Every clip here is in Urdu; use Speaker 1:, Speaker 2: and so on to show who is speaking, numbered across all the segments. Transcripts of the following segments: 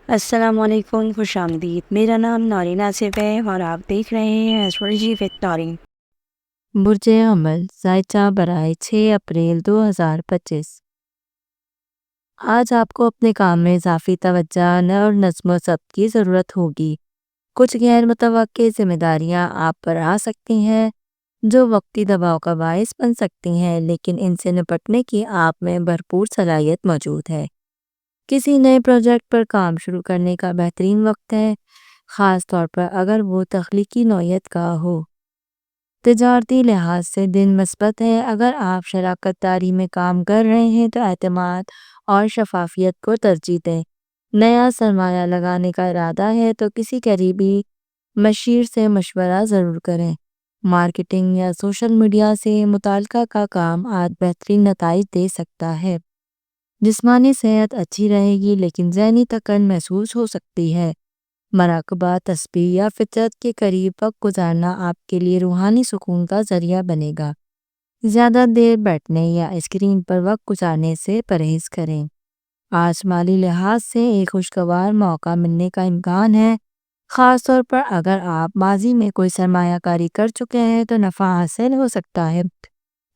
Speaker 1: السلام علیکم، خوش آمدید۔ میرا نام نورین آصف ہے اور آپ دیکھ رہے ہیں ایسٹرولوجی وتھ نورین۔
Speaker 2: برج عمل ذائچہ برائے 6 اپریل 2025۔ آج آپ کو اپنے کام میں اضافی توجہ اور نظم و ضبط کی ضرورت ہوگی۔ کچھ غیر متوقع ذمہ داریاں آپ پر آ سکتی ہیں جو وقتی دباؤ کا باعث بن سکتی ہیں، لیکن ان سے نپٹنے کی آپ میں بھرپور صلاحیت موجود ہے۔ کسی نئے پروجیکٹ پر کام شروع کرنے کا بہترین وقت ہے، خاص طور پر اگر وہ تخلیقی نوعیت کا ہو۔ تجارتی لحاظ سے دن مثبت ہے۔ اگر آپ شراکت داری میں کام کر رہے ہیں تو اعتماد اور شفافیت کو ترجیح دیں۔ نیا سرمایہ لگانے کا ارادہ ہے تو کسی قریبی مشیر سے مشورہ ضرور کریں۔ مارکیٹنگ یا سوشل میڈیا سے متعلقہ کا کام آج بہترین نتائج دے سکتا ہے۔ جسمانی صحت اچھی رہے گی لیکن ذہنی تھکن محسوس ہو سکتی ہے۔ مراقبہ، تسبیح یا فطرت کے قریب وقت گزارنا آپ کے لیے روحانی سکون کا ذریعہ بنے گا۔ زیادہ دیر بیٹھنے یا اسکرین پر وقت گزارنے سے پرہیز کریں۔ آج مالی لحاظ سے ایک خوشگوار موقع ملنے کا امکان ہے، خاص طور پر اگر آپ ماضی میں کوئی سرمایہ کاری کر چکے ہیں تو نفع حاصل ہو سکتا ہے۔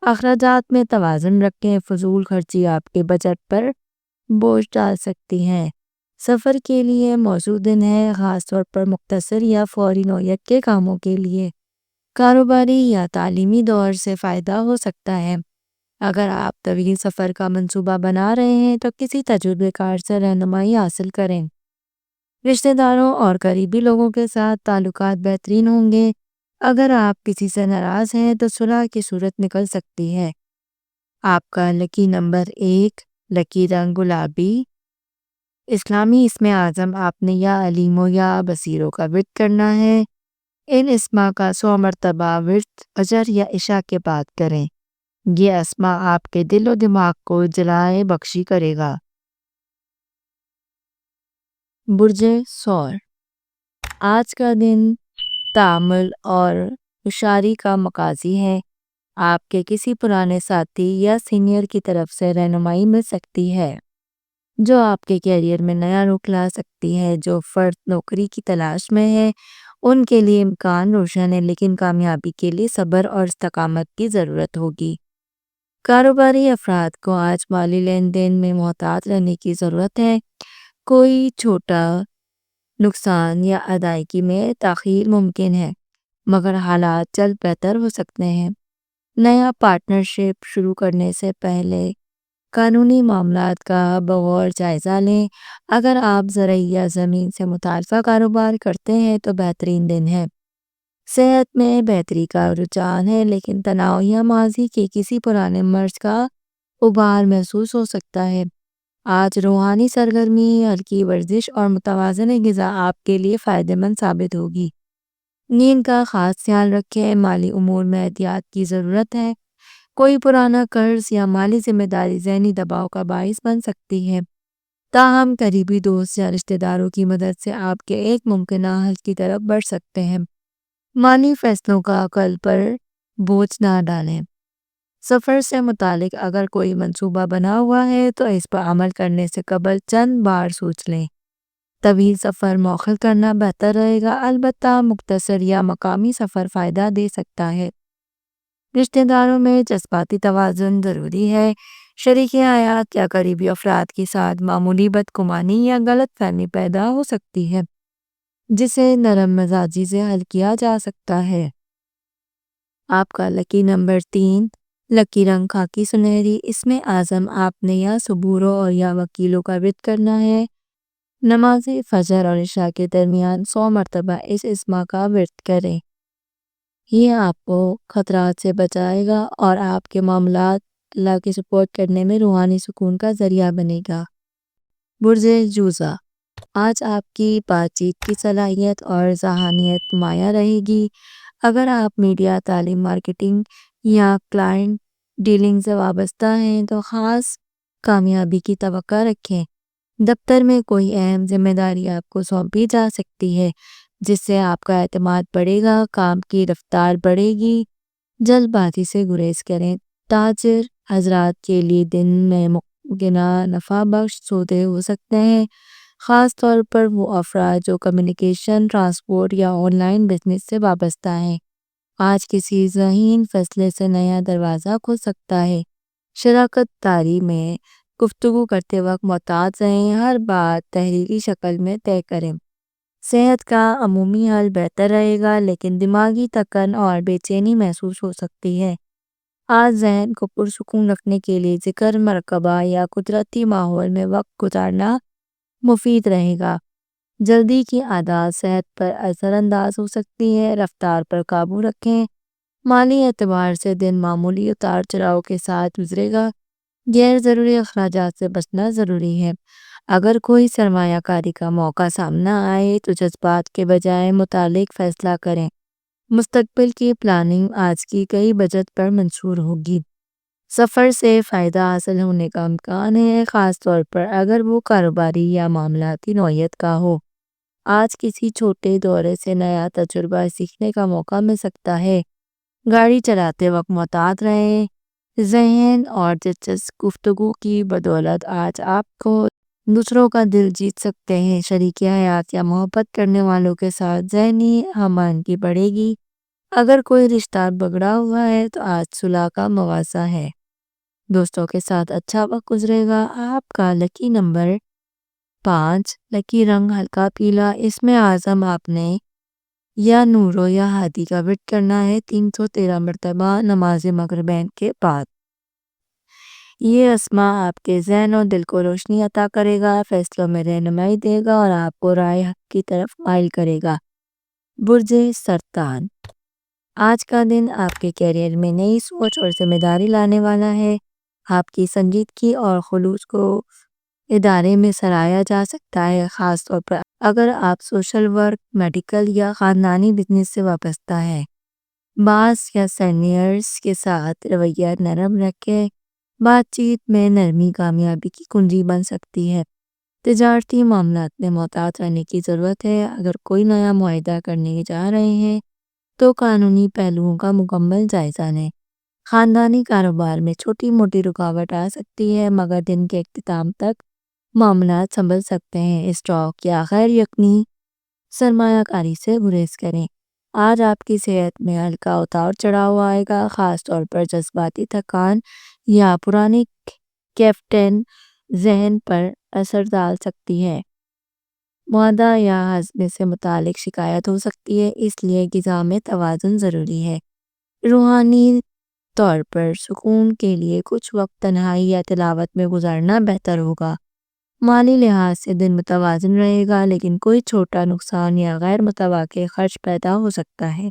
Speaker 2: اخراجات میں توازن رکھیں، فضول خرچی آپ کے بجٹ پر بوجھ ڈال سکتی ہیں۔ سفر کے لیے موزوں دن ہے، خاص طور پر مختصر یا فوری نوعیت کے کاموں کے لیے۔ کاروباری یا تعلیمی دور سے فائدہ ہو سکتا ہے۔ اگر آپ طویل سفر کا منصوبہ بنا رہے ہیں تو کسی تجربے کار سے رہنمائی حاصل کریں۔ رشتہ داروں اور قریبی لوگوں کے ساتھ تعلقات بہترین ہوں گے۔ اگر آپ کسی سے ناراض ہیں تو صلح کی صورت نکل سکتی ہے۔ آپ کا لکی نمبر 1، لکی رنگ گلابی۔ اسلامی اسم اعظم آپ نے یا علیم و یا بصیروں کا ورد کرنا ہے۔ ان اسما کا 100 مرتبہ ورد فجر یا عشاء کے بعد کریں۔ یہ اسما آپ کے دل و دماغ کو جلائے بخشی کرے گا۔ برج ثور، آج کا دن تأمل اور ہوشیاری کا مقاضی ہے۔ آپ کے کسی پرانے ساتھی یا سینئر کی طرف سے رہنمائی مل سکتی ہے جو آپ کے کیریئر میں نیا رخ لا سکتی ہے۔ جو فرد نوکری کی تلاش میں ہے ان کے لیے امکان روشن ہے، لیکن کامیابی کے لیے صبر اور استقامت کی ضرورت ہوگی۔ کاروباری افراد کو آج مالی لین دین میں محتاط رہنے کی ضرورت ہے۔ کوئی چھوٹا نقصان یا ادائیگی میں تاخیر ممکن ہے، مگر حالات جلد بہتر ہو سکتے ہیں۔ نیا پارٹنرشپ شروع کرنے سے پہلے قانونی معاملات کا بغور جائزہ لیں۔ اگر آپ زرعی یا زمین سے متعلقہ کاروبار کرتے ہیں تو بہترین دن ہے۔ صحت میں بہتری کا رجحان ہے، لیکن تناؤ یا ماضی کے کسی پرانے مرض کا ابھار محسوس ہو سکتا ہے۔ آج روحانی سرگرمی، ہلکی ورزش اور متوازن غذا آپ کے لیے فائدہ مند ثابت ہوگی۔ نیند کا خاص خیال رکھیں، مالی امور میں احتیاط کی ضرورت ہے۔ کوئی پرانا قرض یا مالی ذمہ داری ذہنی دباؤ کا باعث بن سکتی ہے، تاہم قریبی دوست یا رشتہ داروں کی مدد سے آپ کے ایک ممکنہ حل کی طرف بڑھ سکتے ہیں۔ مالی فیصلوں کا عقل پر بوجھ نہ ڈالیں۔ سفر سے متعلق اگر کوئی منصوبہ بنا ہوا ہے تو اس پر عمل کرنے سے قبل چند بار سوچ لیں۔ طویل سفر مؤخر کرنا بہتر رہے گا، البتہ مختصر یا مقامی سفر فائدہ دے سکتا ہے۔ رشتہ داروں میں جذباتی توازن ضروری ہے۔ شریک حیات یا قریبی افراد کے ساتھ معمولی بدگمانی یا غلط فہمی پیدا ہو سکتی ہے، جسے نرم مزاجی سے حل کیا جا سکتا ہے۔ آپ کا لکی نمبر 3، لکی رنگ خاکی سنہری۔ اسم اعظم آپ نے یا صبوروں اور یا وکیلوں کا ورد کرنا ہے۔ نماز فجر اور عشاء کے درمیان 100 مرتبہ اس اسما کا ورد کریں۔ یہ آپ کو خطرات سے بچائے گا اور آپ کے معاملات اللہ کی سپورٹ کرنے میں روحانی سکون کا ذریعہ بنے گا۔ برج جوزہ، آج آپ کی بات چیت کی صلاحیت اور ذہانت نمایاں رہے گی۔ اگر آپ میڈیا، تعلیم، مارکیٹنگ یا کلائنٹ ڈیلنگ سے وابستہ ہیں تو خاص کامیابی کی توقع رکھیں۔ دفتر میں کوئی اہم ذمہ داری آپ کو سونپی جا سکتی ہے جس سے آپ کا اعتماد بڑھے گا، کام کی رفتار بڑھے گی۔ جلد بازی سے گریز کریں۔ تاجر حضرات کے لیے دن میں ممکنہ نفع بخش سودے ہو سکتے ہیں، خاص طور پر وہ افراد جو کمیونیکیشن، ٹرانسپورٹ یا آن لائن بزنس سے وابستہ ہیں۔ آج کسی ذہین فیصلے سے نیا دروازہ کھل سکتا ہے۔ شراکت داری میں گفتگو کرتے وقت محتاط رہیں، ہر بات تحریری شکل میں طے کریں۔ صحت کا عمومی حال بہتر رہے گا، لیکن دماغی تھکن اور بے چینی محسوس ہو سکتی ہے۔ آج ذہن کو پرسکون رکھنے کے لیے ذکر، مراقبہ یا قدرتی ماحول میں وقت گزارنا مفید رہے گا۔ جلدی کی عادات صحت پر اثر انداز ہو سکتی ہے۔ رفتار پر قابو رکھیں۔ مالی اعتبار سے دن معمولی اتار چڑھاؤ کے ساتھ گزرے گا۔ غیر ضروری اخراجات سے بچنا ضروری ہے۔ اگر کوئی سرمایہ کاری کا موقع سامنے آئے تو جذبات کے بجائے متعلق فیصلہ کریں۔ مستقبل کی پلاننگ آج کی کئی بجٹ پر منحصر ہوگی۔ سفر سے فائدہ حاصل ہونے کا امکان ہے، خاص طور پر اگر وہ کاروباری یا معاملاتی نوعیت کا ہو۔ آج کسی چھوٹے دورے سے نیا تجربہ سیکھنے کا موقع مل سکتا ہے۔ گاڑی چلاتے وقت محتاط رہیں۔ ذہن اور دلچسپ گفتگو کی بدولت آج آپ کو دوسروں کا دل جیت سکتے ہیں۔ شریک حیات یا محبت کرنے والوں کے ساتھ ذہنی ہم آہنگی بڑھے گی۔ اگر کوئی رشتہ بگڑا ہوا ہے تو آج صلح کا مواقع ہے۔ دوستوں کے ساتھ اچھا وقت گزرے گا۔ آپ کا لکی نمبر 5، لکی رنگ ہلکا پیلا۔ اس میں عزم آپ نے یا نورو یا ہادی کا ورد کرنا ہے 313 مرتبہ نماز مغربین کے بعد۔ یہ اسما آپ کے ذہن اور دل کو روشنی عطا کرے گا، فیصلوں میں رہنمائی دے گا اور آپ کو راہ حق کی طرف مائل کرے گا۔ برج سرطان، آج کا دن آپ کے کیریئر میں نئی سوچ اور ذمہ داری لانے والا ہے۔ آپ کی سنجیدگی اور خلوص کو ادارے میں سراہا جا سکتا ہے، خاص طور پر اگر آپ سوشل ورک، میڈیکل یا خاندانی بزنس سے وابستہ ہیں۔ باس یا سینئرز کے ساتھ رویہ نرم رکھیں۔ بات چیت میں نرمی کامیابی کی کنجی بن سکتی ہے۔ تجارتی معاملات میں محتاط رہنے کی ضرورت ہے۔ اگر کوئی نیا معاہدہ کرنے جا رہے ہیں تو قانونی پہلوؤں کا مکمل جائزہ لیں۔ خاندانی کاروبار میں چھوٹی موٹی رکاوٹ آ سکتی ہے، مگر دن کے اختتام تک معاملات سنبھل سکتے ہیں۔ اسٹاک یا غیر یقینی سرمایہ کاری سے گریز کریں۔ آج آپ کی صحت میں ہلکا اتار چڑھاؤ آئے گا، خاص طور پر جذباتی تھکان یا پرانی کیفین ذہن پر اثر ڈال سکتی ہے۔ معدہ یا ہاضمے سے متعلق شکایت ہو سکتی ہے، اس لیے غذا میں توازن ضروری ہے۔ روحانی طور پر سکون کے لیے کچھ وقت تنہائی یا تلاوت میں گزارنا بہتر ہوگا۔ مالی لحاظ سے دن متوازن رہے گا، لیکن کوئی چھوٹا نقصان یا غیر متوقع خرچ پیدا ہو سکتا ہے۔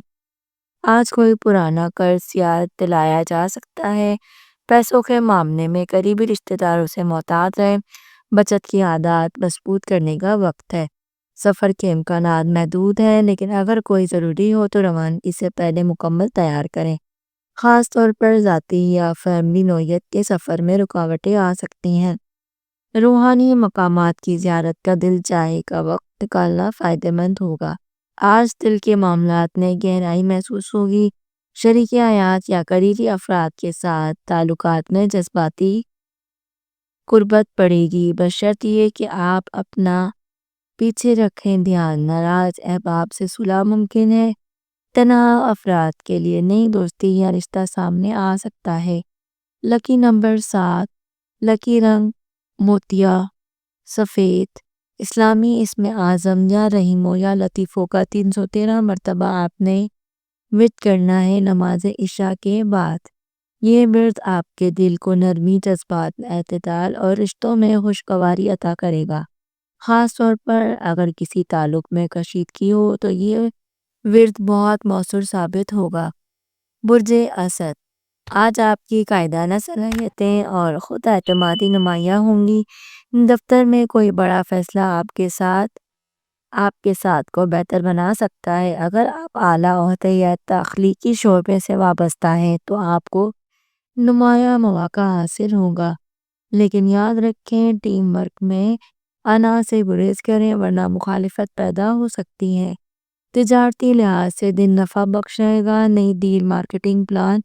Speaker 2: آج کوئی پرانا قرض یاد دلایا جا سکتا ہے۔ پیسوں کے معاملے میں قریبی رشتہ داروں سے محتاط رہیں۔ بچت کی عادات مضبوط کرنے کا وقت ہے۔ سفر کے امکانات محدود ہیں، لیکن اگر کوئی ضروری ہو تو روانگی سے پہلے مکمل تیار کریں۔ خاص طور پر ذاتی یا فیملی نوعیت کے سفر میں رکاوٹیں آ سکتی ہیں۔ روحانی مقامات کی زیارت کا دل چاہے کا وقت نکالنا فائدہ مند ہوگا۔ آج دل کے معاملات میں گہرائی محسوس ہوگی۔ شریک حیات یا قریبی افراد کے ساتھ تعلقات میں جذباتی قربت بڑھے گی، بشرط یہ کہ آپ اپنا پیچھے رکھیں دھیان۔ ناراض احباب سے صلح ممکن ہے۔ تنہا افراد کے لیے نئی دوستی یا رشتہ سامنے آ سکتا ہے۔ لکی نمبر 7، لکی رنگ موتیا سفید۔ اسلامی اسم اعظم یا رحیمو یا لطیفو کا 313 مرتبہ آپ نے ورد کرنا ہے نماز عشاء کے بعد۔ یہ ورد آپ کے دل کو نرمی، جذبات میں اعتدال اور رشتوں میں خوشگواری عطا کرے گا۔ خاص طور پر اگر کسی تعلق میں کشیدگی ہو تو یہ ورد بہت مؤثر ثابت ہوگا۔ برج اسد، آج آپ کی قائدانہ صلاحیتیں اور خود اعتمادی نمایاں ہوں گی۔ دفتر میں کوئی بڑا فیصلہ آپ کے ساتھ کو بہتر بنا سکتا ہے۔ اگر آپ اعلیٰ عہدے یا تخلیقی شعبے سے وابستہ ہیں تو آپ کو نمایاں مواقع حاصل ہوگا، لیکن یاد رکھیں ٹیم ورک میں انا سے گریز کریں ورنہ مخالفت پیدا ہو سکتی ہے۔ تجارتی لحاظ سے دن نفع بخش رہے گا۔ نئی ڈیل، مارکیٹنگ پلان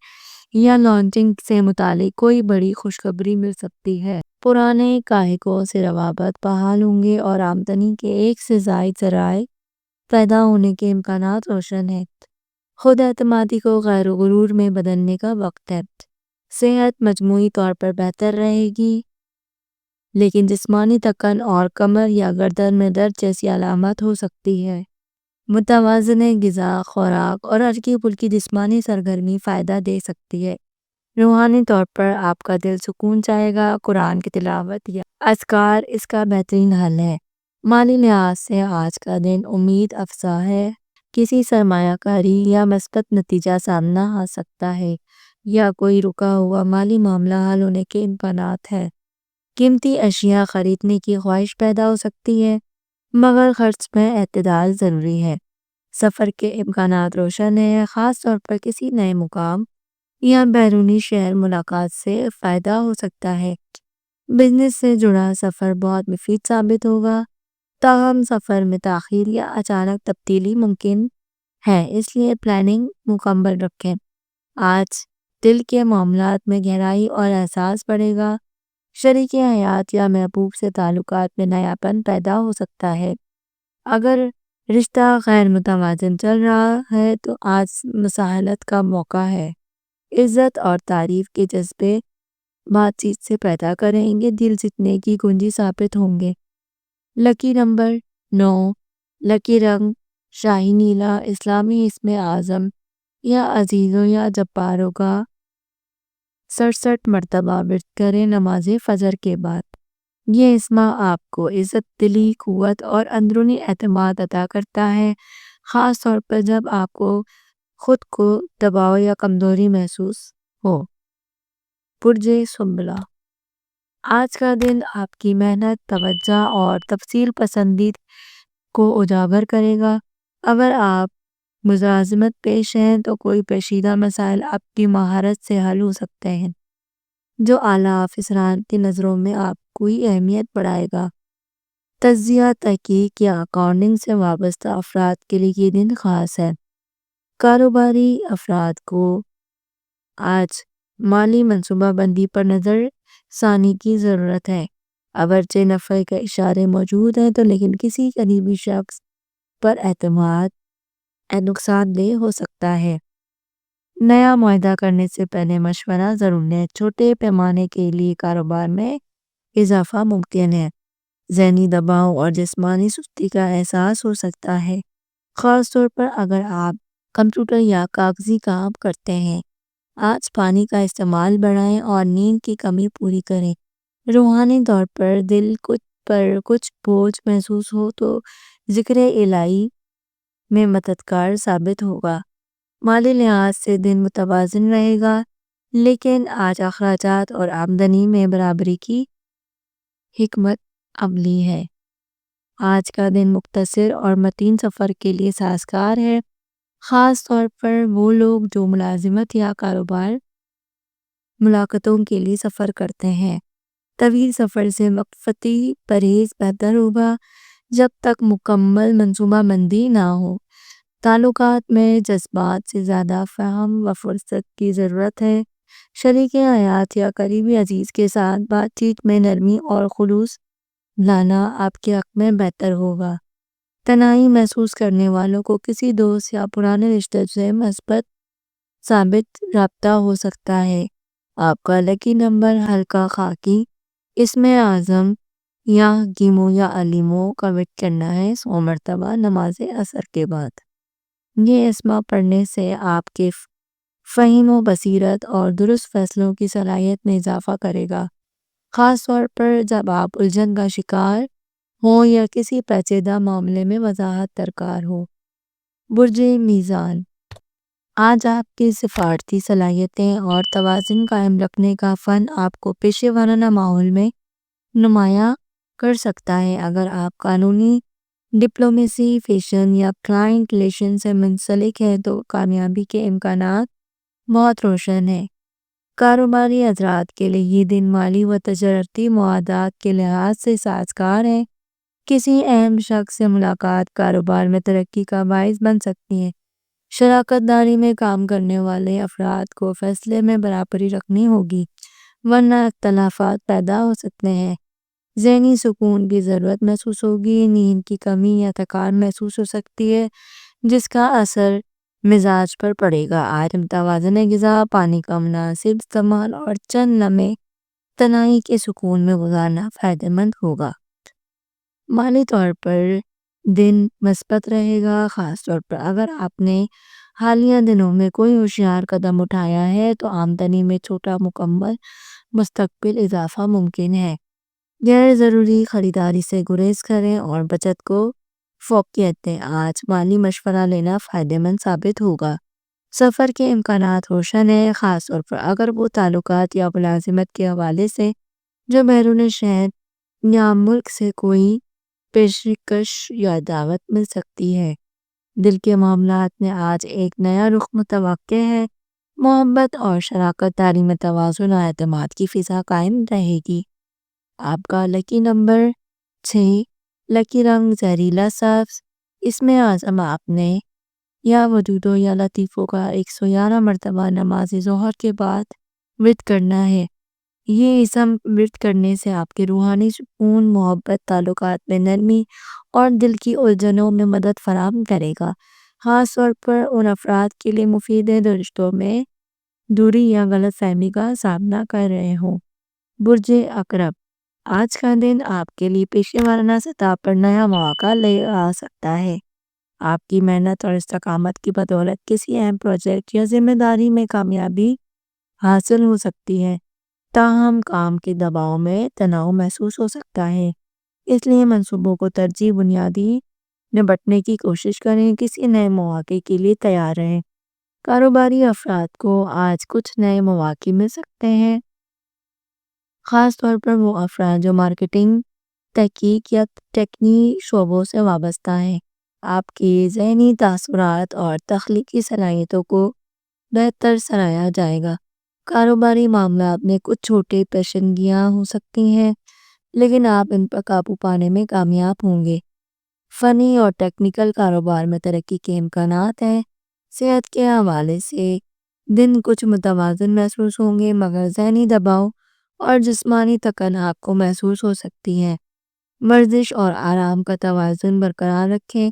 Speaker 2: یا لانچنگ سے متعلق کوئی بڑی خوشخبری مل سکتی ہے۔ پرانے گاہکوں سے روابط بحال ہوں گے اور آمدنی کے ایک سے زائد ذرائع پیدا ہونے کے امکانات روشن ہیں۔ خود اعتمادی کو غیر و غرور میں بدلنے کا وقت ہے۔ صحت مجموعی طور پر بہتر رہے گی، لیکن جسمانی تھکن اور کمر یا گردن میں درد جیسی علامات ہو سکتی ہے۔ متوازن غذا، خوراک اور ہلکی پھلکی جسمانی سرگرمی فائدہ دے سکتی ہے۔ روحانی طور پر آپ کا دل سکون چاہے گا۔ قرآن کی تلاوت یا اذکار اس کا بہترین حل ہے۔ مالی لحاظ سے آج کا دن امید افزا ہے۔ کسی سرمایہ کاری یا مثبت نتیجہ سامنا آ سکتا ہے، یا کوئی رکا ہوا مالی معاملہ حل ہونے کے امکانات ہیں۔ قیمتی اشیاء خریدنے کی خواہش پیدا ہو سکتی ہے، مگر خرچ میں اعتدال ضروری ہے۔ سفر کے امکانات روشن ہیں، خاص طور پر کسی نئے مقام یا بیرونی شہر ملاقات سے فائدہ ہو سکتا ہے۔ بزنس سے جڑا سفر بہت مفید ثابت ہوگا، تاہم سفر میں تاخیر یا اچانک تبدیلی ممکن ہے، اس لیے پلاننگ مکمل رکھیں۔ آج دل کے معاملات میں گہرائی اور احساس بڑھے گا۔ شریک حیات یا محبوب سے تعلقات میں نیاپن پیدا ہو سکتا ہے۔ اگر رشتہ غیر متوازن چل رہا ہے تو آج مصالحت کا موقع ہے۔ عزت اور تعریف کے جذبے بات چیت سے پیدا کریں گے، دل جیتنے کی کنجی ثابت ہوں گے۔ لکی نمبر 9، لکی رنگ شاہی نیلا، اسلامی اسم اعظم یا عزیزوں یا جباروں کا 67 مرتبہ ورد کریں نماز فجر کے بعد۔ یہ اسم آپ کو عزت دلی، قوت اور اندرونی اعتماد عطا کرتا ہے، خاص طور پر جب آپ کو خود کو دباؤ یا کمزوری محسوس ہو۔ برج سنبلہ، آج کا دن آپ کی محنت، توجہ اور تفصیل پسندی کو اجاگر کرے گا۔ اگر آپ ملازمت پیش ہیں تو کوئی پیچیدہ مسائل آپ کی مہارت سے حل ہو سکتے ہیں، جو اعلیٰ افسران کی نظروں میں آپ کی اہمیت بڑھائے گا۔ تجزیہ، تحقیق یا اکاؤنٹنگ سے وابستہ افراد کے لیے یہ دن خاص ہے۔ کاروباری افراد کو آج مالی منصوبہ بندی پر نظر ثانی کی ضرورت ہے۔ اگرچہ نفع کے اشارے موجود ہیں تو لیکن کسی قریبی شخص پر اعتماد نقصان دہ ہو سکتا ہے۔ نیا معاہدہ کرنے سے پہلے مشورہ ضروری ہے۔ چھوٹے پیمانے کے لیے کاروبار میں اضافہ ممکن ہے۔ ذہنی دباؤ اور جسمانی سستی کا احساس ہو سکتا ہے، خاص طور پر اگر آپ کمپیوٹر یا کاغذی کام کرتے ہیں۔ آج پانی کا استعمال بڑھائیں اور نیند کی کمی پوری کریں۔ روحانی طور پر دل پر کچھ بوجھ محسوس ہو تو ذکر الہی میں مددگار ثابت ہوگا۔ مالی لحاظ سے دن متوازن رہے گا، لیکن آج اخراجات اور آمدنی میں برابری کی حکمت عملی ہے۔ آج کا دن مختصر اور متین سفر کے لیے سازگار ہے، خاص طور پر وہ لوگ جو ملازمت یا کاروبار ملاقاتوں کے لیے سفر کرتے ہیں۔ طویل سفر سے وقفتی پرہیز بہتر ہوگا جب تک مکمل منصوبہ بندی نہ ہو۔ تعلقات میں جذبات سے زیادہ فہم و فرصت کی ضرورت ہے۔ شریک حیات یا قریبی عزیز کے ساتھ بات چیت میں نرمی اور خلوص لانا آپ کے حق میں بہتر ہوگا۔ تنہائی محسوس کرنے والوں کو کسی دوست یا پرانے رشتے سے مثبت ثابت رابطہ ہو سکتا ہے۔ آپ کا لکی نمبر ہلکا خاکی، اسم اعظم یا گیمو یا علیمو کا ورد کرنا ہے 100 مرتبہ نماز عصر کے بعد۔ یہ اسم پڑھنے سے آپ کے فہم و بصیرت اور درست فیصلوں کی صلاحیت میں اضافہ کرے گا، خاص طور پر جب آپ الجھن کا شکار ہوں یا کسی پیچیدہ معاملے میں وضاحت درکار ہو۔ برج میزان، آج آپ کی سفارتی صلاحیتیں اور توازن قائم رکھنے کا فن آپ کو پیشہ ورانہ ماحول میں نمایاں کر سکتا ہے۔ اگر آپ قانونی، ڈپلومیسی، فیشن یا کلائنٹ ریلیشن سے منسلک ہیں تو کامیابی کے امکانات بہت روشن ہیں۔ کاروباری حضرات کے لیے یہ دن مالی و تجارتی معاہدات کے لحاظ سے سازگار ہے۔ کسی اہم شخص سے ملاقات کاروبار میں ترقی کا باعث بن سکتی ہے۔ شراکت داری میں کام کرنے والے افراد کو فیصلے میں برابری رکھنی ہوگی۔ ورنہ اختلافات پیدا ہو سکتے ہیں۔ ذہنی سکون کی ضرورت محسوس ہوگی، نیند کی کمی یا تھکان محسوس ہو سکتی ہے جس کا اثر مزاج پر پڑے گا۔ آج متوازن غذا، پانی کا مناسب استعمال اور چند لمحے تنہائی کے سکون میں گزارنا فائدہ مند ہوگا۔ مالی طور پر دن مثبت رہے گا، خاص طور پر اگر آپ نے حالیہ دنوں میں کوئی ہوشیار قدم اٹھایا ہے تو آمدنی میں چھوٹا مکمل مستقبل اضافہ ممکن ہے۔ غیر ضروری خریداری سے گریز کریں اور بچت کو فوقیت دیں۔ آج مالی مشورہ لینا فائدہ مند ثابت ہوگا۔ سفر کے امکانات روشن ہیں، خاص طور پر اگر وہ تعلقات یا ملازمت کے حوالے سے جو بیرون شہر یا ملک سے کوئی پیشکش یا دعوت مل سکتی ہے۔ دل کے معاملات میں آج ایک نیا رخ متوقع ہے۔ محبت اور شراکت داری میں توازن اور اعتماد کی فضا قائم رہے گی۔ آپ کا لکی نمبر 6، لکی رنگ زہریلا سبز۔ اس میں اعظم آپ نے یا وجودو یا لطیفوں کا 111 مرتبہ نماز ظہر کے بعد ورد کرنا ہے۔ یہ اسم ورد کرنے سے آپ کے روحانی سکون، محبت، تعلقات میں نرمی اور دل کی الجھنوں میں مدد فراہم کرے گا۔ خاص طور پر ان افراد کے لیے مفید ہے جو رشتوں میں دوری یا غلط فہمی کا سامنا کر رہے ہوں۔ برج عقرب، آج کا دن آپ کے لیے پیشے ورانہ سطح پر نیا مواقع لے آ سکتا ہے۔ آپ کی محنت اور استقامت کی بدولت کسی اہم پروجیکٹ یا ذمہ داری میں کامیابی حاصل ہو سکتی ہے۔ تاہم کام کے دباؤ میں تناؤ محسوس ہو سکتا ہے، اس لیے منصوبوں کو ترجیح بنیادی نبٹنے کی کوشش کریں۔ کسی نئے مواقع کے لیے تیار رہیں۔ کاروباری افراد کو آج کچھ نئے مواقع مل سکتے ہیں، خاص طور پر وہ افراد جو مارکیٹنگ، تحقیق یا ٹیکنی شعبوں سے وابستہ ہیں۔ آپ کی ذہنی تاثرات اور تخلیقی صلاحیتوں کو بہتر سراہا جائے گا۔ کاروباری معاملات میں کچھ چھوٹے پیچیدگیاں ہو سکتی ہیں، لیکن آپ ان پر قابو پانے میں کامیاب ہوں گے۔ فنی اور ٹیکنیکل کاروبار میں ترقی کے امکانات ہیں۔ صحت کے حوالے سے دن کچھ متوازن محسوس ہوں گے، مگر ذہنی دباؤ اور جسمانی تھکن آپ کو محسوس ہو سکتی ہے۔ ورزش اور آرام کا توازن برقرار رکھیں۔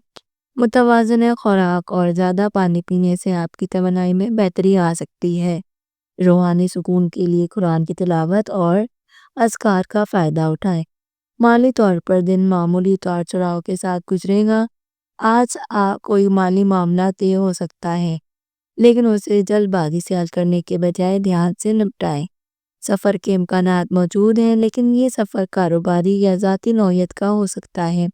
Speaker 2: متوازن خوراک اور زیادہ پانی پینے سے آپ کی توانائی میں بہتری آ سکتی ہے۔ روحانی سکون کے لیے قرآن کی تلاوت اور اذکار کا فائدہ اٹھائیں۔ مالی طور پر دن معمولی اتار چڑھاؤ کے ساتھ گزرے گا۔ آج کوئی مالی معاملہ طے ہو سکتا ہے، لیکن اسے جلد بازی سے حل کرنے کے بجائے دھیان سے نپٹائیں۔ سفر کے امکانات موجود ہیں، لیکن یہ سفر کاروباری یا ذاتی نوعیت کا ہو سکتا ہے۔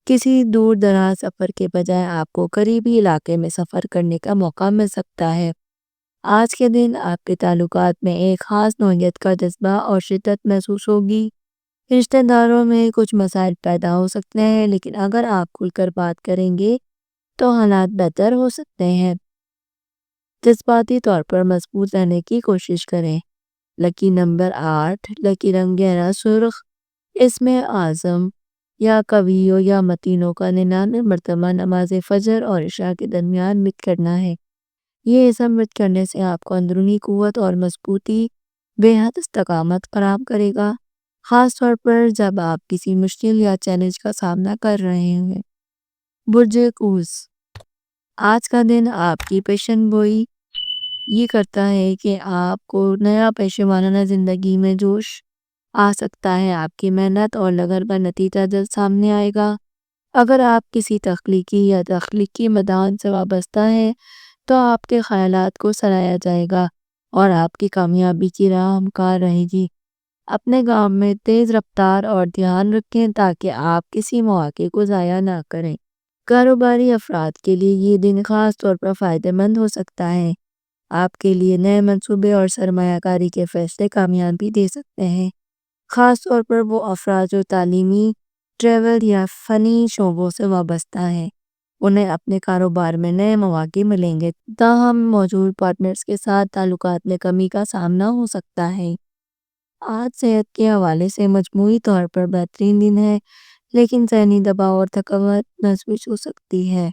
Speaker 2: کسی دور دراز سفر کے بجائے آپ کو قریبی علاقے میں سفر کرنے کا موقع مل سکتا ہے۔ آج کے دن آپ کے تعلقات میں ایک خاص نوعیت کا جذبہ اور شدت محسوس ہوگی۔ رشتہ داروں میں کچھ مسائل پیدا ہو سکتے ہیں، لیکن اگر آپ کھل کر بات کریں گے تو حالات بہتر ہو سکتے ہیں۔ جذباتی طور پر مضبوط رہنے کی کوشش کریں۔ لکی نمبر 8، لکی رنگ گہرا سرخ۔ اس میں اعظم یا قویوں یا متینوں کا 99 مرتبہ نماز فجر اور عشاء کے درمیان مت کرنا ہے۔ یہ اسم مت کرنے سے آپ کو اندرونی قوت اور مضبوطی بے حد استقامت فراہم کرے گا، خاص طور پر جب آپ کسی مشکل یا چیلنج کا سامنا کر رہے ہیں۔ برج قوس، آج کا دن آپ کی پیشن گوئی یہ کرتا ہے کہ آپ کو نیا پیشے ورانہ زندگی میں جوش آ سکتا ہے۔ آپ کی محنت اور لگن کا نتیجہ جلد سامنے آئے گا۔ اگر آپ کسی تخلیقی یا تخلیقی میدان سے وابستہ ہیں تو آپ کے خیالات کو سراہا جائے گا اور آپ کی کامیابی کی راہ ہموار رہے گی۔ اپنے کام میں تیز رفتار اور دھیان رکھیں تاکہ آپ کسی مواقع کو ضائع نہ کریں۔ کاروباری افراد کے لیے یہ دن خاص طور پر فائدہ مند ہو سکتا ہے۔ آپ کے لیے نئے منصوبے اور سرمایہ کاری کے فیصلے کامیابی دے سکتے ہیں، خاص طور پر وہ افراد جو تعلیمی، ٹریول یا فنی شعبوں سے وابستہ ہیں۔ انہیں اپنے کاروبار میں نئے مواقع ملیں گے، تاہم موجود پارٹنرز کے ساتھ تعلقات میں کمی کا سامنا ہو سکتا ہے۔ آج صحت کے حوالے سے مجموعی طور پر بہترین دن ہے، لیکن ذہنی دباؤ اور تھکاوٹ محسوس ہو سکتی ہے۔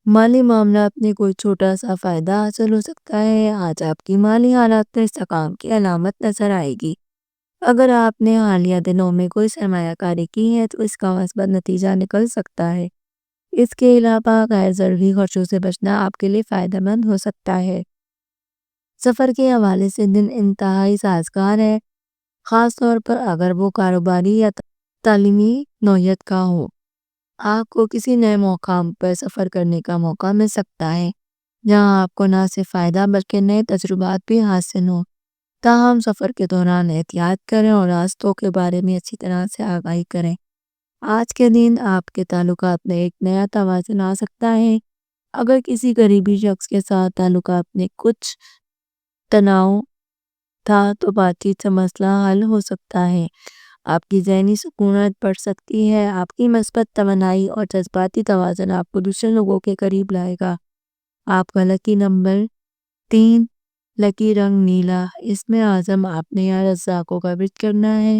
Speaker 2: مالی معاملات میں کوئی چھوٹا سا فائدہ حاصل ہو سکتا ہے۔ آج آپ کی مالی حالات میں استحکام کی علامت نظر آئے گی۔ اگر آپ نے حالیہ دنوں میں کوئی سرمایہ کاری کی ہے تو اس کا مثبت نتیجہ نکل سکتا ہے۔ اس کے علاوہ غیر ضروری خرچوں سے بچنا آپ کے لیے فائدہ مند ہو سکتا ہے۔ سفر کے حوالے سے دن انتہائی سازگار ہے، خاص طور پر اگر وہ کاروباری یا تعلیمی نوعیت کا ہو۔ آپ کو کسی نئے مقام پر سفر کرنے کا موقع مل سکتا ہے جہاں آپ کو نہ صرف فائدہ بلکہ نئے تجربات بھی حاصل ہوں۔ تاہم سفر کے دوران احتیاط کریں اور راستوں کے بارے میں اچھی طرح سے آگاہی کریں۔ آج کے دن آپ کے تعلقات میں ایک نیا توازن آ سکتا ہے۔ اگر کسی قریبی شخص کے ساتھ تعلقات میں کچھ تناؤ تھا تو بات چیت سے مسئلہ حل ہو سکتا ہے۔ آپ کی ذہنی سکونت بڑھ سکتی ہے۔ آپ کی مثبت توانائی اور جذباتی توازن آپ کو دوسرے لوگوں کے قریب لائے گا۔ آپ کا لکی نمبر 3، لکی رنگ نیلا۔ اس میں عازم آپ نے یا رزاقوں کا ورد کرنا ہے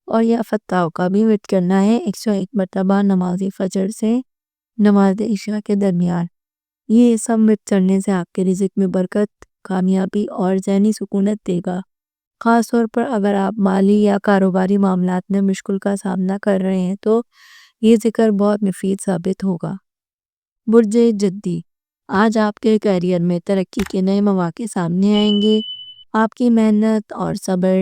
Speaker 2: اور یا فتاحوں کا بھی ورد کرنا ہے 101 مرتبہ نماز فجر سے نماز عشاء کے درمیان۔ یہ سب ورد کرنے سے آپ کے رزق میں برکت، کامیابی اور ذہنی سکونت دے گا۔ خاص طور پر اگر آپ مالی یا کاروباری معاملات میں مشکل کا سامنا کر رہے ہیں تو یہ ذکر بہت مفید ثابت ہوگا۔ برج جدی، آج آپ کے کیریئر میں ترقی کے نئے مواقع سامنے آئیں گے۔ آپ کی محنت اور صبر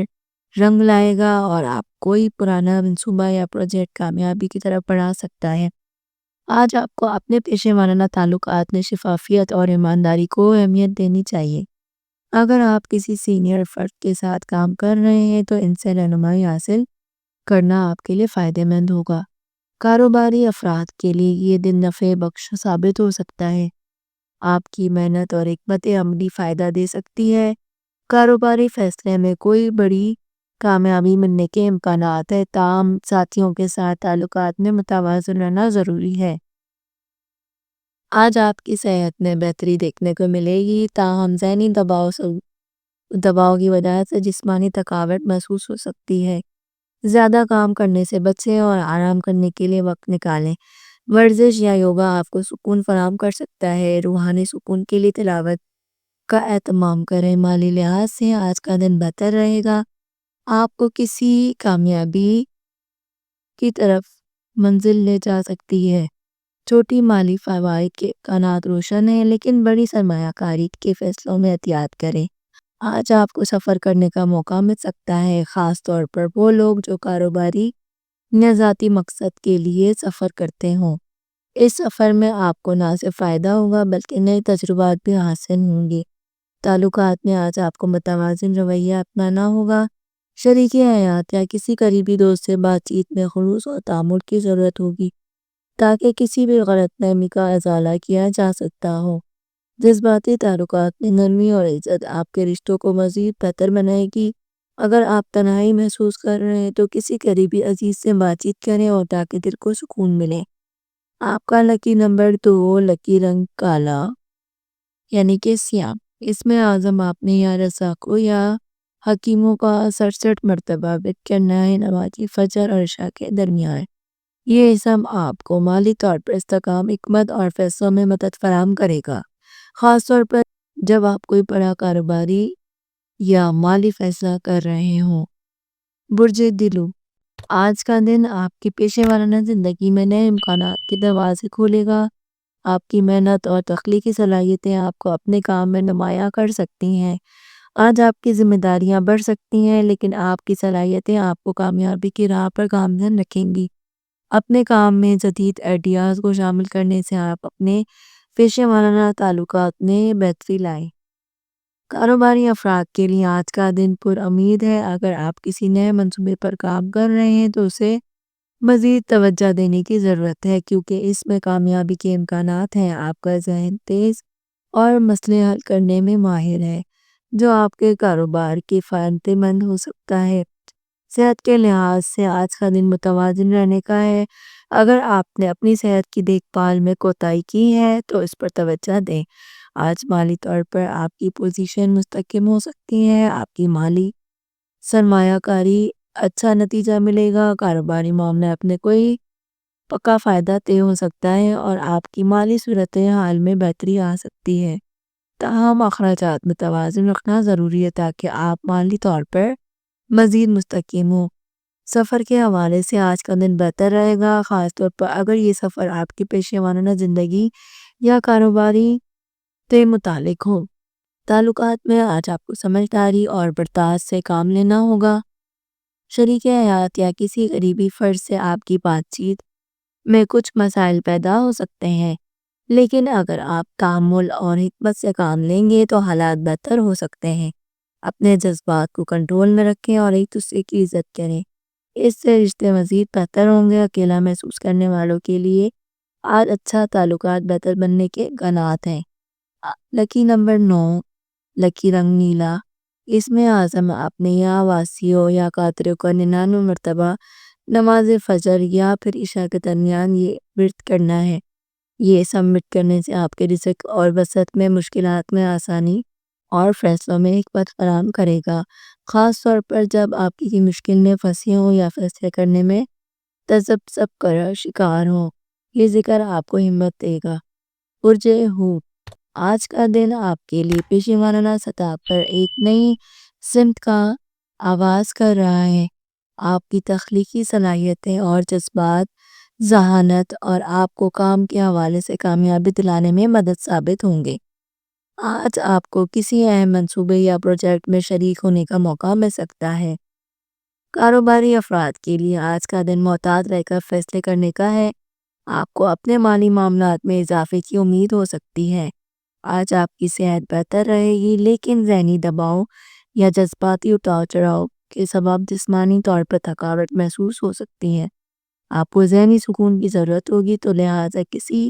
Speaker 2: رنگ لائے گا اور آپ کوئی پرانا منصوبہ یا پروجیکٹ کامیابی کی طرف بڑھا سکتا ہے۔ آج آپ کو اپنے پیشے ورانہ تعلقات میں شفافیت اور ایمانداری کو اہمیت دینی چاہیے۔ اگر آپ کسی سینئر فرد کے ساتھ کام کر رہے ہیں تو ان سے رہنمائی حاصل کرنا آپ کے لیے فائدہ مند ہوگا۔ کاروباری افراد کے لیے یہ دن نفع بخش ثابت ہو سکتا ہے۔ آپ کی محنت اور حکمت عملی فائدہ دے سکتی ہے۔ کاروباری فیصلے میں کوئی بڑی کامیابی ملنے کے امکانات ہیں، تاہم ساتھیوں کے ساتھ تعلقات میں متوازن رہنا ضروری ہے۔ آج آپ کی صحت میں بہتری دیکھنے کو ملے گی، تاہم ذہنی دباؤ کی وجہ سے جسمانی تھکاوٹ محسوس ہو سکتی ہے۔ زیادہ کام کرنے سے بچیں اور آرام کرنے کے لیے وقت نکالیں۔ ورزش یا یوگا آپ کو سکون فراہم کر سکتا ہے۔ روحانی سکون کے لیے تلاوت کا اہتمام کریں۔ مالی لحاظ سے آج کا دن بہتر رہے گا۔ آپ کو کسی کامیابی کی طرف منزل لے جا سکتی ہے۔ چھوٹی مالی فوائد کے امکانات روشن ہیں، لیکن بڑی سرمایہ کاری کے فیصلوں میں احتیاط کریں۔ آج آپ کو سفر کرنے کا موقع مل سکتا ہے، خاص طور پر وہ لوگ جو کاروباری یا ذاتی مقصد کے لیے سفر کرتے ہوں۔ اس سفر میں آپ کو نہ صرف فائدہ ہوگا بلکہ نئے تجربات بھی حاصل ہوں گے۔ تعلقات میں آج آپ کو متوازن رویہ اپنانا ہوگا۔ شریک حیات یا کسی قریبی دوست سے بات چیت میں خلوص اور تعامل کی ضرورت ہوگی تاکہ کسی بھی غلط فہمی کا ازالہ کیا جا سکتا ہو۔ جذباتی تعلقات میں نرمی اور عزت آپ کے رشتوں کو مزید بہتر بنائے گی۔ اگر آپ تنہائی محسوس کر رہے ہیں تو کسی قریبی عزیز سے بات چیت کریں اور تاکہ دل کو سکون ملے۔ آپ کا لکی نمبر 2، لکی رنگ کالا یعنی کہ سیاہ۔ اس میں عازم آپ نے یا رزاقوں یا حکیموں کا 67 مرتبہ ورد کرنا ہے نماز فجر اور عشاء کے درمیان۔ یہ اسم آپ کو مالی طور پر استحکام، حکمت اور فیصلوں میں مدد فراہم کرے گا، خاص طور پر جب آپ کوئی بڑا کاروباری یا مالی فیصلہ کر رہے ہوں۔ برج دلو، آج کا دن آپ کی پیشے ورانہ زندگی میں نئے امکانات کے دروازے کھولے گا۔ آپ کی محنت اور تخلیقی صلاحیتیں آپ کو اپنے کام میں نمایاں کر سکتی ہیں۔ آج آپ کی ذمہ داریاں بڑھ سکتی ہیں، لیکن آپ کی صلاحیتیں آپ کو کامیابی کی راہ پر گامزن رکھیں گی۔ اپنے کام میں جدید آئیڈیاز کو شامل کرنے سے آپ اپنے پیشے ورانہ تعلقات میں بہتری لائیں۔ کاروباری افراد کے لیے آج کا دن پر امید ہے۔ اگر آپ کسی نئے منصوبے پر کام کر رہے ہیں تو اسے مزید توجہ دینے کی ضرورت ہے کیونکہ اس میں کامیابی کے امکانات ہیں۔ آپ کا ذہن تیز اور مسئلے حل کرنے میں ماہر ہے، جو آپ کے کاروبار کی فائدہ مند ہو سکتا ہے۔ صحت کے لحاظ سے آج کا دن متوازن رہنے کا ہے۔ اگر آپ نے اپنی صحت کی دیکھ بھال میں کوتاہی کی ہے تو اس پر توجہ دیں۔ آج مالی طور پر آپ کی پوزیشن مستحکم ہو سکتی ہے۔ آپ کی مالی سرمایہ کاری اچھا نتیجہ ملے گا۔ کاروباری معاملات میں کوئی پکا فائدہ طے ہو سکتا ہے اور آپ کی مالی صورتحال میں بہتری آ سکتی ہے۔ تاہم اخراجات میں توازن رکھنا ضروری ہے تاکہ آپ مالی طور پر مزید مستحکم ہوں۔ سفر کے حوالے سے آج کا دن بہتر رہے گا، خاص طور پر اگر یہ سفر آپ کی پیشہ ورانہ زندگی یا کاروباری سے متعلق ہو۔ تعلقات میں آج آپ کو سمجھداری اور برداشت سے کام لینا ہوگا۔ شریک حیات یا کسی قریبی فرد سے آپ کی بات چیت میں کچھ مسائل پیدا ہو سکتے ہیں، لیکن اگر آپ تحمل اور حکمت سے کام لیں گے تو حالات بہتر ہو سکتے ہیں۔ اپنے جذبات کو کنٹرول میں رکھیں اور ایک دوسرے کی عزت کریں، اس سے رشتے مزید بہتر ہوں گے۔ اکیلا محسوس کرنے والوں کے لیے آج اچھا تعلقات بہتر بننے کے امکانات ہیں۔ لکی نمبر 9، لکی رنگ نیلا۔ اس میں اعظم اپنے یا واسیوں یا قاطروں کا 99 مرتبہ نماز فجر یا پھر عشاء کے درمیان یہ ورد کرنا ہے۔ یہ سبمٹ کرنے سے آپ کے رزق اور وسعت میں مشکلات میں آسانی اور فیصلوں میں حکمت فراہم کرے گا، خاص طور پر جب آپ کسی مشکل میں پھنسے ہوں یا فیصلے کرنے میں تذبذب کا شکار ہوں۔ یہ ذکر آپ کو ہمت دے گا۔ برج حوت، آج کا دن آپ کے لیے پیشہ ورانہ سطح پر ایک نئی سمت کا آغاز کر رہا ہے۔ آپ کی تخلیقی صلاحیتیں اور جذبات ذہانت اور آپ کو کام کے حوالے سے کامیابی دلانے میں مدد ثابت ہوں گے۔ آج آپ کو کسی اہم منصوبے یا پروجیکٹ میں شریک ہونے کا موقع مل سکتا ہے۔ کاروباری افراد کے لیے آج کا دن محتاط رہ کر فیصلے کرنے کا ہے۔ آپ کو اپنے مالی معاملات میں اضافے کی امید ہو سکتی ہے۔ آج آپ کی صحت بہتر رہے گی، لیکن ذہنی دباؤ یا جذباتی اتار چڑھاؤ کے سبب جسمانی طور پر تھکاوٹ محسوس ہو سکتی ہے۔ آپ کو ذہنی سکون کی ضرورت ہوگی، تو لہٰذا کسی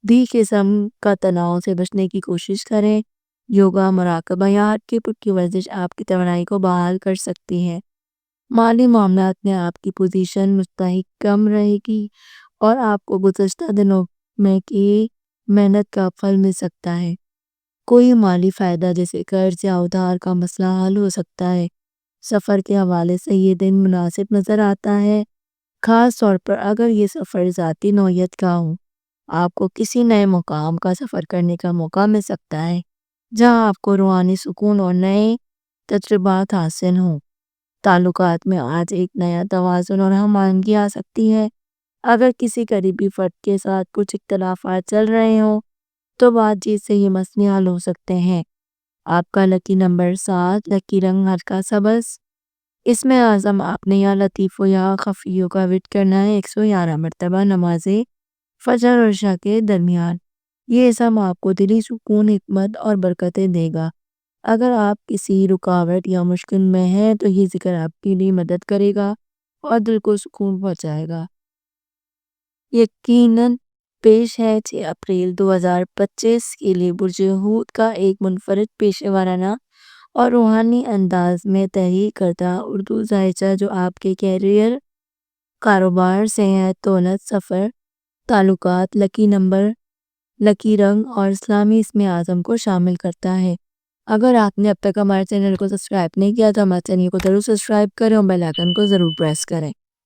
Speaker 2: بھی قسم کا تناؤ سے بچنے کی کوشش کریں۔ یوگا، مراقبہ یا ہلکی پھلکی ورزش آپ کی توانائی کو بحال کر سکتی ہے۔ مالی معاملات میں آپ کی پوزیشن مستحکم رہے گی اور آپ کو گزشتہ دنوں میں کی محنت کا پھل مل سکتا ہے۔ کوئی مالی فائدہ جیسے قرض یا ادھار کا مسئلہ حل ہو سکتا ہے۔ سفر کے حوالے سے یہ دن مناسب نظر آتا ہے، خاص طور پر اگر یہ سفر ذاتی نوعیت کا ہو۔ آپ کو کسی نئے مقام کا سفر کرنے کا موقع مل سکتا ہے جہاں آپ کو روحانی سکون اور نئے تجربات حاصل ہوں۔ تعلقات میں آج ایک نیا توازن اور ہم آہنگی آ سکتی ہے۔ اگر کسی قریبی فرد کے ساتھ کچھ اختلافات چل رہے ہوں تو بات چیت سے یہ مسئلے حل ہو سکتے ہیں۔ آپ کا لکی نمبر 7، لکی رنگ ہلکا سبز۔ اس میں اعظم اپنے یا لطیفوں یا خفیوں کا ورد کرنا ہے 111 مرتبہ نماز فجر اور عشاء کے درمیان۔ یہ اسم آپ کو دلی سکون، حکمت اور برکتیں دے گا۔ اگر آپ کسی رکاوٹ یا مشکل میں ہیں تو یہ ذکر آپ کے لیے مدد کرے گا اور دل کو سکون پہنچائے گا۔ یقیناً پیش ہے 6 اپریل 2025 کے لیے برج حوت کا ایک منفرد پیشہ ورانہ اور روحانی انداز میں تحریر کردہ اردو دھائچہ جو آپ کے کیریئر، کاروبار، صحت، دولت، سفر، تعلقات، لکی نمبر، لکی رنگ اور اسلامی اسم اعظم کو شامل کرتا ہے۔ اگر آپ نے اب تک ہمارے چینل کو سبسکرائب نہیں کیا تو ہمارے چینل کو ضرور سبسکرائب کریں اور بیل آئیکن کو ضرور پریس کریں۔